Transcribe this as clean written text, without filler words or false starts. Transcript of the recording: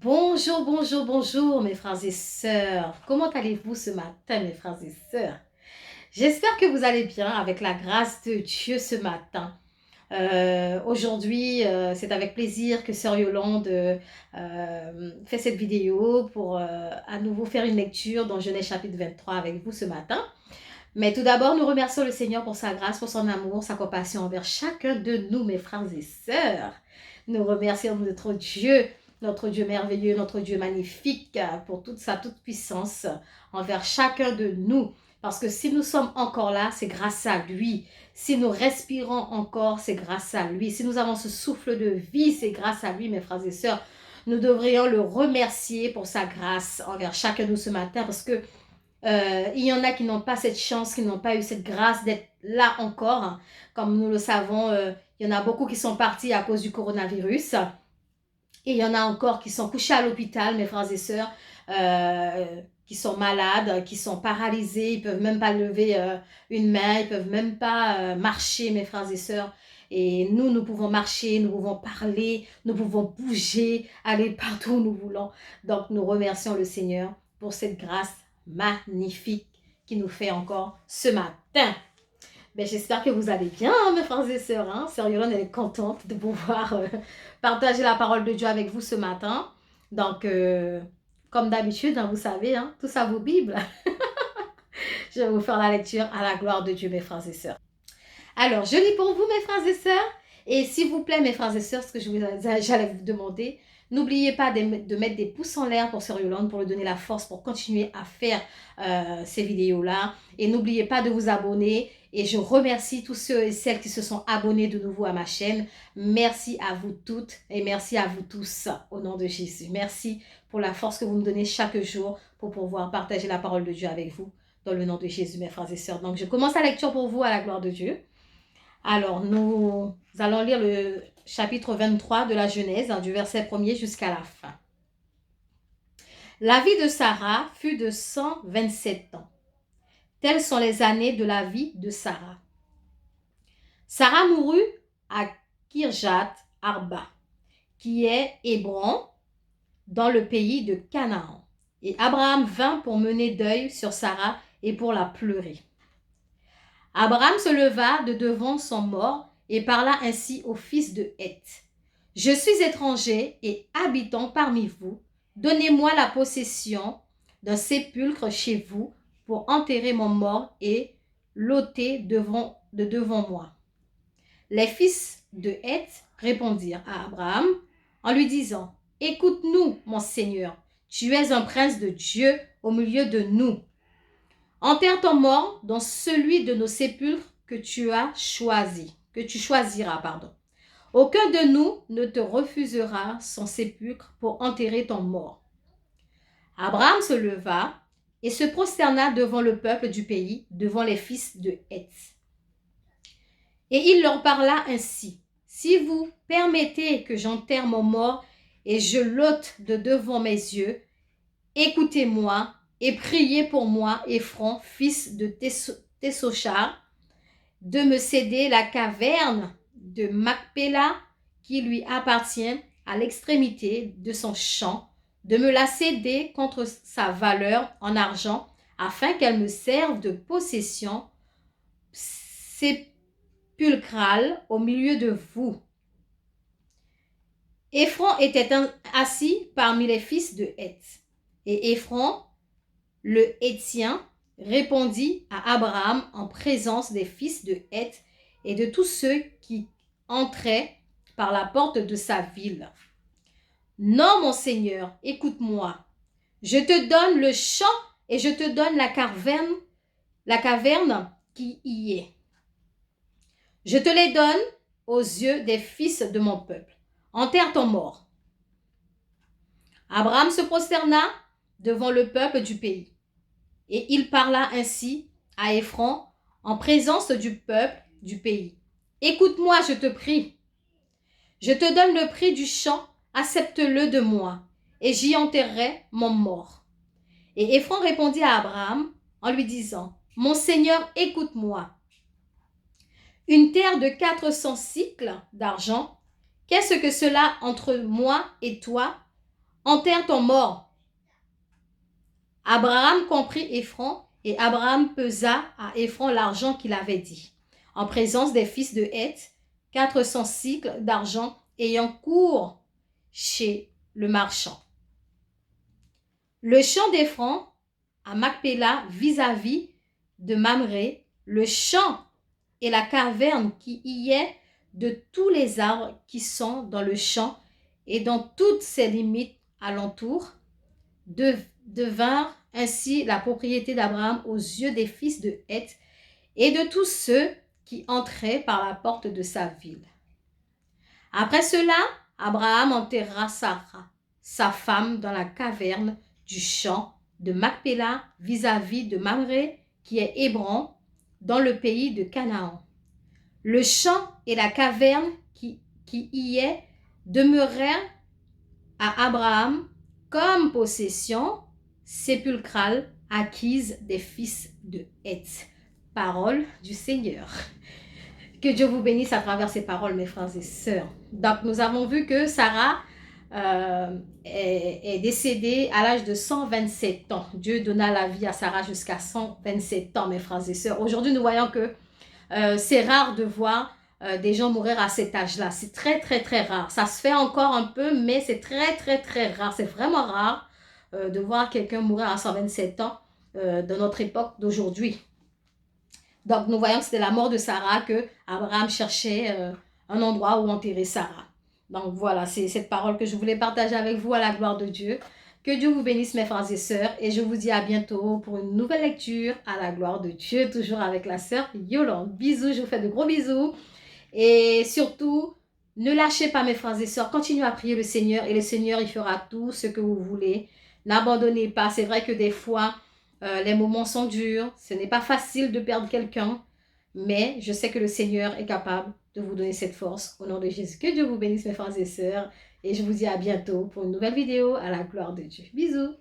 Bonjour, bonjour, bonjour mes frères et sœurs. Comment allez-vous ce matin mes frères et sœurs? J'espère que vous allez bien avec la grâce de Dieu ce matin. Aujourd'hui, c'est avec plaisir que Sœur Yolande fait cette vidéo pour à nouveau faire une lecture dans Genèse chapitre 23 avec vous ce matin. Mais tout d'abord, nous remercions le Seigneur pour sa grâce, pour son amour, sa compassion envers chacun de nous, mes frères et sœurs. Nous remercions notre Dieu merveilleux, notre Dieu magnifique, pour toute sa toute puissance envers chacun de nous. Parce que si nous sommes encore là, c'est grâce à lui. Si nous respirons encore, c'est grâce à lui. Si nous avons ce souffle de vie, c'est grâce à lui, mes frères et sœurs. Nous devrions le remercier pour sa grâce envers chacun de nous ce matin parce que il y en a qui n'ont pas cette chance, qui n'ont pas eu cette grâce d'être là encore. Comme nous le savons, il y en a beaucoup qui sont partis à cause du coronavirus. Et il y en a encore qui sont couchés à l'hôpital, mes frères et sœurs, qui sont malades, qui sont paralysés. Ils ne peuvent même pas lever une main, ils ne peuvent même pas marcher, mes frères et sœurs. Et nous pouvons marcher, nous pouvons parler, nous pouvons bouger, aller partout où nous voulons. Donc, nous remercions le Seigneur pour cette grâce magnifique qui nous fait encore ce matin. Ben, j'espère que vous allez bien, hein, mes frères et sœurs. Hein? Sœur Yolande, elle est contente de pouvoir partager la parole de Dieu avec vous ce matin. Donc, comme d'habitude, hein, vous savez, hein, tout ça vos Bibles. Je vais vous faire la lecture à la gloire de Dieu, mes frères et sœurs. Alors, je lis pour vous, mes frères et sœurs. Et s'il vous plaît, mes frères et sœurs, ce que j'allais vous demander, n'oubliez pas de mettre des pouces en l'air pour Sœur Yolande, pour lui donner la force pour continuer à faire ces vidéos-là. Et n'oubliez pas de vous abonner. Et je remercie tous ceux et celles qui se sont abonnés de nouveau à ma chaîne. Merci à vous toutes et merci à vous tous au nom de Jésus. Merci pour la force que vous me donnez chaque jour pour pouvoir partager la parole de Dieu avec vous dans le nom de Jésus, mes frères et sœurs. Donc, je commence la lecture pour vous à la gloire de Dieu. Alors, nous allons lire le chapitre 23 de la Genèse, du verset 1er jusqu'à la fin. La vie de Sarah fut de 127 ans. Telles sont les années de la vie de Sarah. Sarah mourut à Kirjat Arba, qui est Hébron, dans le pays de Canaan. Et Abraham vint pour mener deuil sur Sarah et pour la pleurer. Abraham se leva de devant son mort et parla ainsi au fils de Heth. « Je suis étranger et habitant parmi vous. Donnez-moi la possession d'un sépulcre chez vous pour enterrer mon mort et l'ôter de devant moi. » Les fils de Heth répondirent à Abraham en lui disant « Écoute-nous, mon Seigneur, tu es un prince de Dieu au milieu de nous. Enterre ton mort dans celui de nos sépulcres que tu choisiras, pardon. Aucun de nous ne te refusera son sépulcre pour enterrer ton mort. » Abraham se leva et se prosterna devant le peuple du pays, devant les fils de Heth. Et il leur parla ainsi. « Si vous permettez que j'enterre mon mort et je l'ôte de devant mes yeux, écoutez-moi et priez pour moi, Ephron, fils de Tessochar, de me céder la caverne de Macpéla qui lui appartient à l'extrémité de son champ, de me la céder contre sa valeur en argent, afin qu'elle me serve de possession sépulcrale au milieu de vous. » Ephron était assis parmi les fils de Heth. Et Ephron, le Héthien, répondit à Abraham en présence des fils de Heth et de tous ceux qui entraient par la porte de sa ville. « Non, mon Seigneur, écoute-moi. Je te donne le champ et je te donne la caverne qui y est. Je te les donne aux yeux des fils de mon peuple. Enterre ton mort. » Abraham se prosterna devant le peuple du pays. Et il parla ainsi à Ephron en présence du peuple du pays. « Écoute-moi, je te prie. Je te donne le prix du champ, accepte-le de moi, et j'y enterrerai mon mort. » Et Ephron répondit à Abraham en lui disant, « Mon Seigneur, écoute-moi. Une terre de 400 cycles d'argent, qu'est-ce que cela entre moi et toi enterre ton mort. Abraham comprit Éphron, et Abraham pesa à Éphron l'argent qu'il avait dit, en présence des fils de Heth, 400 cycles d'argent ayant cours chez le marchand. Le champ d'Éphron à Macpéla vis-à-vis de Mamré, le champ et la caverne qui y est de tous les arbres qui sont dans le champ et dans toutes ses limites alentour, devinrent ainsi la propriété d'Abraham aux yeux des fils de Heth et de tous ceux qui entraient par la porte de sa ville. Après cela, Abraham enterra Sarah, sa femme, dans la caverne du champ de Macpéla vis-à-vis de Mamré, qui est Hébron, dans le pays de Canaan. Le champ et la caverne qui y est demeurèrent à Abraham comme possession sépulcrale acquise des fils de Heth. Parole du Seigneur. Que Dieu vous bénisse à travers ces paroles, mes frères et sœurs. Donc, nous avons vu que Sarah est décédée à l'âge de 127 ans. Dieu donna la vie à Sarah jusqu'à 127 ans, mes frères et sœurs. Aujourd'hui, nous voyons que c'est rare de voir des gens mourir à cet âge-là. C'est très, très, très rare. Ça se fait encore un peu, mais c'est très, très, très rare. C'est vraiment rare de voir quelqu'un mourir à 127 ans dans notre époque d'aujourd'hui. Donc, nous voyons que c'était la mort de Sarah que Abraham cherchait un endroit où enterrer Sarah. Donc, voilà, c'est cette parole que je voulais partager avec vous à la gloire de Dieu. Que Dieu vous bénisse, mes frères et sœurs, et je vous dis à bientôt pour une nouvelle lecture à la gloire de Dieu, toujours avec la sœur Yolande. Bisous, je vous fais de gros bisous. Et surtout, ne lâchez pas, mes frères et sœurs, continuez à prier le Seigneur, et le Seigneur, il fera tout ce que vous voulez. N'abandonnez pas. C'est vrai que des fois, les moments sont durs, ce n'est pas facile de perdre quelqu'un, mais je sais que le Seigneur est capable de vous donner cette force au nom de Jésus. Que Dieu vous bénisse, mes frères et sœurs, et je vous dis à bientôt pour une nouvelle vidéo à la gloire de Dieu. Bisous.